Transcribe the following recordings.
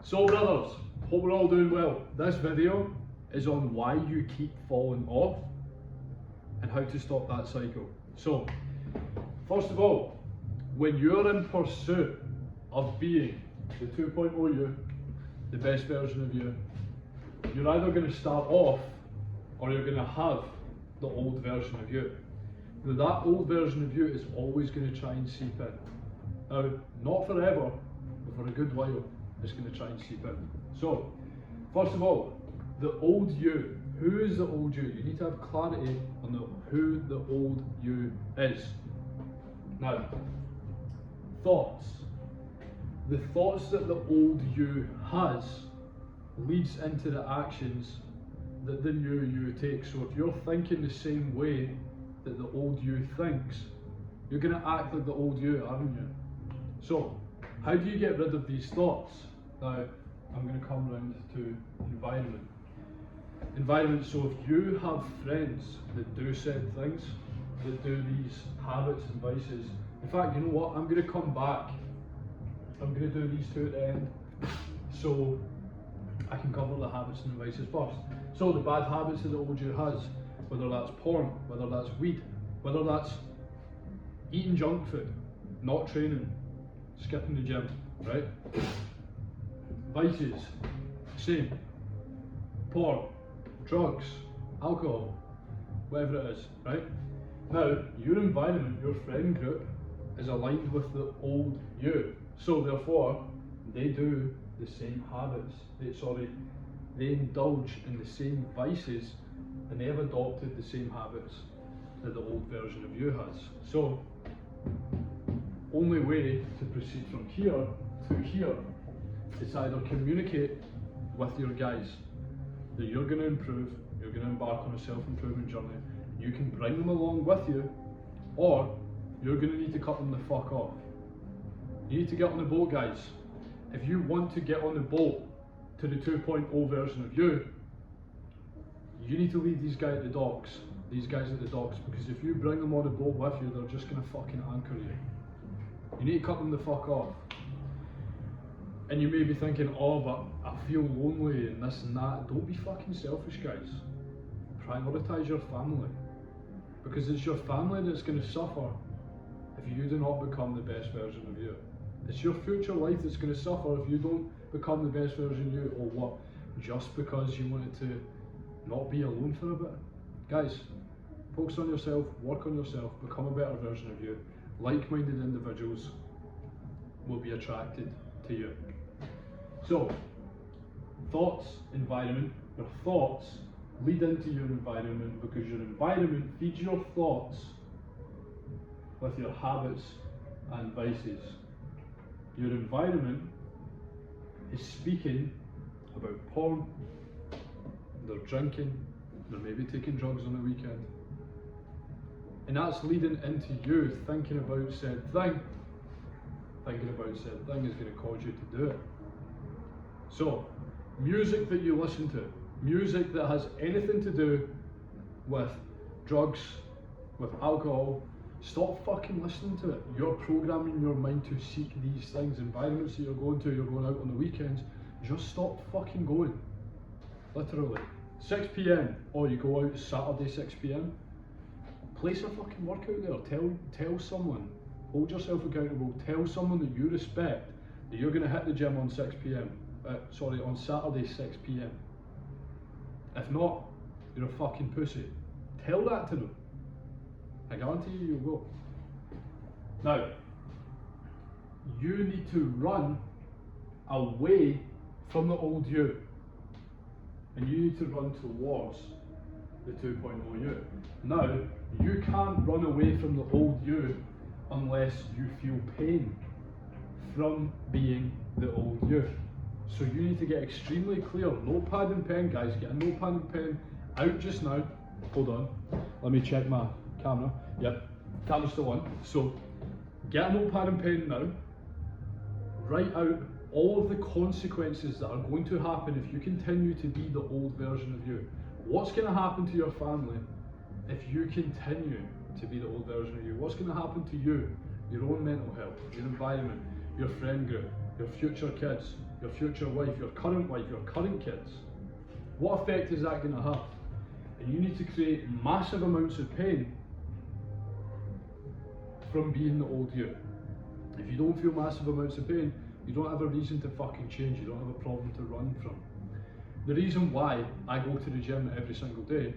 So brothers, hope we're all doing well. This video is on why you keep falling off and how to stop that cycle. So, first of all, when you're in pursuit of being the 2.0 you, the best version of you, you're either going to start off or you're going to have the old version of you. Now that old version of you is always going to try and seep in. Now, not forever, but for a good while, it's going to try and seep in. So, first of all, the old you. Who is the old you? You need to have clarity on who the old you is. Now, thoughts. The thoughts that the old you has leads into the actions that the new you takes. So if you're thinking the same way that the old you thinks, you're going to act like the old you, aren't you? So, how do you get rid of these thoughts? Now, I'm going to come round to environment. Environment, so if you have friends that do said things, that do these habits and vices, in fact, you know what, I'm going to come back. I'm going to do these two at the end, so I can cover the habits and the vices first. So the bad habits that the old you has, whether that's porn, whether that's weed, whether that's eating junk food, not training, skipping the gym, right? Vices, same. Porn, drugs, alcohol, whatever it is, right? Now, your environment, your friend group, is aligned with the old you. So therefore, they do the same habits. They indulge in the same vices, and they have adopted the same habits that the old version of you has. So, only way to proceed from here to here is either communicate with your guys that you're going to improve, you're going to embark on a self-improvement journey, you can bring them along with you, or you're going to need to cut them the fuck off. You need to get on the boat, guys. If you want to get on the boat to the 2.0 version of you, you need to leave these guys at the docks, because if you bring them on the boat with you, they're just going to fucking anchor you. You need to cut them the fuck off. And you may be thinking, oh, but I feel lonely and this and that. Don't be fucking selfish, guys. Prioritise your family. Because it's your family that's going to suffer if you do not become the best version of you. It's your future life that's going to suffer if you don't become the best version of you, or what? Just because you wanted to not be alone for a bit. Guys, focus on yourself, work on yourself, become a better version of you. Like-minded individuals will be attracted to you. So, thoughts, environment. Your thoughts lead into your environment, because your environment feeds your thoughts with your habits and vices. Your environment is speaking about porn, they're drinking, they're maybe taking drugs on the weekend. And that's leading into you thinking about said thing. Thinking about said thing is going to cause you to do it. So, music that you listen to, music that has anything to do with drugs, with alcohol, stop fucking listening to it. You're programming your mind to seek these things. Environments that you're going out on the weekends, just stop fucking going. Literally. 6 PM, or you go out Saturday 6 PM, place a fucking workout there. Tell someone, hold yourself accountable, tell someone that you respect that you're going to hit the gym on 6 PM. On Saturday 6 PM. If not, you're a fucking pussy. Tell that to them. I guarantee you will. Now, you need to run away from the old you, and you need to run towards the 2.0 you. Now, you can't run away from the old you unless you feel pain from being the old you. So you need to get extremely clear. Notepad and pen, guys. Get a notepad and pen out just now. Hold on. Let me check my camera. Yep, camera's still on. So get a notepad and pen now. Write out all of the consequences that are going to happen if you continue to be the old version of you. What's going to happen to your family if you continue to be the old version of you? What's going to happen to you, your own mental health, your environment, your friend group, your future kids? your future wife, your current kids? What effect is that going to have? And you need to create massive amounts of pain from being the old you. If you don't feel massive amounts of pain, you don't have a reason to fucking change, you don't have a problem to run from. The reason why I go to the gym every single day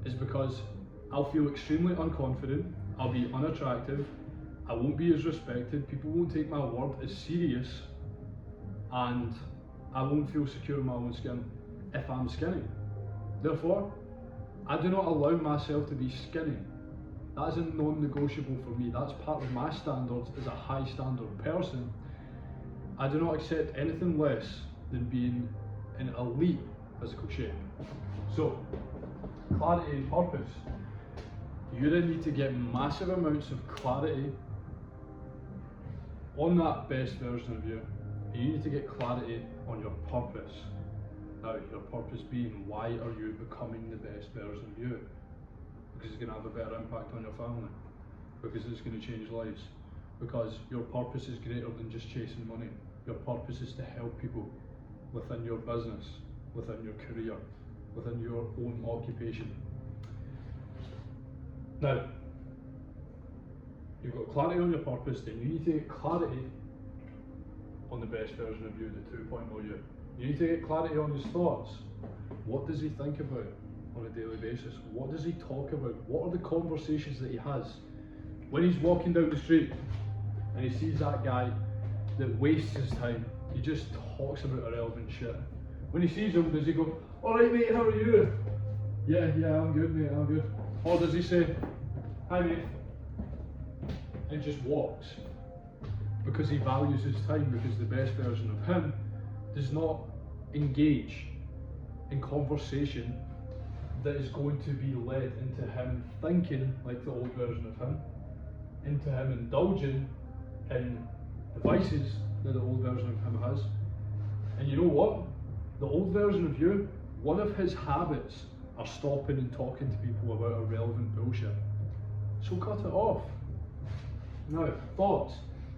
is because I'll feel extremely unconfident, I'll be unattractive, I won't be as respected, people won't take my word as serious, and I won't feel secure in my own skin if I'm skinny. Therefore, I do not allow myself to be skinny. That is a non-negotiable for me. That's part of my standards as a high standard person. I do not accept anything less than being in elite physical shape. So, clarity and purpose. You then need to get massive amounts of clarity on that best version of you. And you need to get clarity on your purpose. Now, your purpose being, why are you becoming the best version of you? Because it's going to have a better impact on your family. Because it's going to change lives. Because your purpose is greater than just chasing money. Your purpose is to help people within your business, within your career, within your own occupation. Now, you've got clarity on your purpose, then you need to get clarity on the best version of you, the 2.0 you. You need to get clarity on his thoughts. What does he think about on a daily basis? What does he talk about? What are the conversations that he has? When he's walking down the street and he sees that guy that wastes his time, he just talks about irrelevant shit. When he sees him, does he go, "Alright mate, how are you?" Yeah, I'm good mate, I'm good. Or does he say, "Hi mate," and just walks? Because he values his time, because the best version of him does not engage in conversation that is going to be led into him thinking like the old version of him, into him indulging in the vices that the old version of him has. And you know what? The old version of you, one of his habits are stopping and talking to people about irrelevant bullshit. So cut it off. Now, thoughts,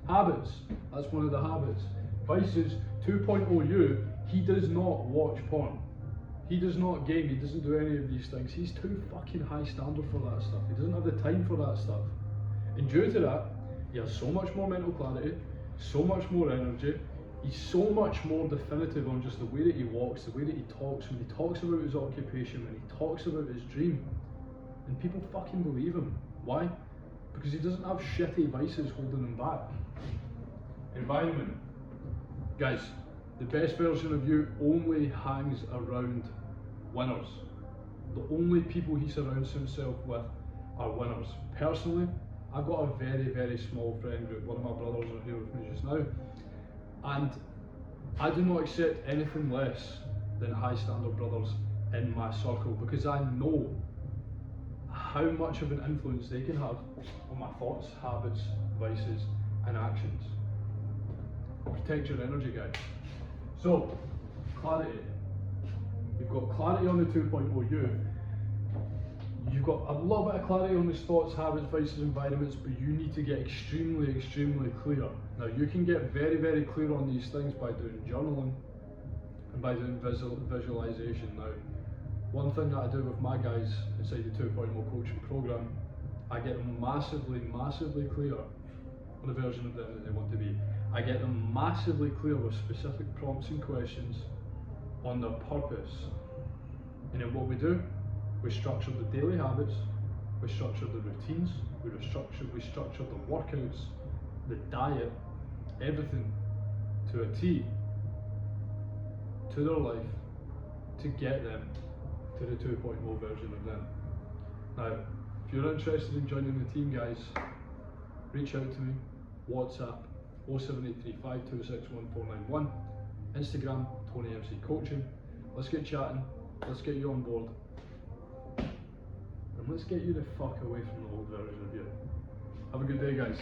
habits, that's one of the habits. Vices, 2.0 you, he does not watch porn. He does not game, he doesn't do any of these things. He's too fucking high standard for that stuff. He doesn't have the time for that stuff. And due to that, he has so much more mental clarity, so much more energy, he's so much more definitive on just the way that he walks, the way that he talks, when he talks about his occupation, when he talks about his dream. And people fucking believe him. Why? Because he doesn't have shitty vices holding him back. Environment. Guys, the best version of you only hangs around winners. The only people he surrounds himself with are winners. Personally, I've got a very, very small friend group. One of my brothers are here with me just now. And I do not accept anything less than high standard brothers in my circle, because I know how much of an influence they can have on my thoughts, habits, vices, and actions. Protect your energy, guys. So, clarity. You've got clarity on the 2.0 you. You've got a little bit of clarity on his thoughts, habits, vices, environments, but you need to get extremely, extremely clear. Now, you can get very, very clear on these things by doing journaling and by doing visualization. Now, one thing that I do with my guys inside the 2.0 coaching program, I get them massively, massively clear on the version of them that they want to be. I get them massively clear with specific prompts and questions on their purpose. And then what we do, we structure the daily habits, we structure the routines, we structure the workouts, the diet, everything to a T, to their life, to get them to the 2.0 version of them. Now, if you're interested in joining the team, guys, reach out to me, WhatsApp 07835261491, Instagram Tony MC Coaching. Let's get chatting, let's get you on board, and let's get you the fuck away from the old version of you. Have a good day, guys.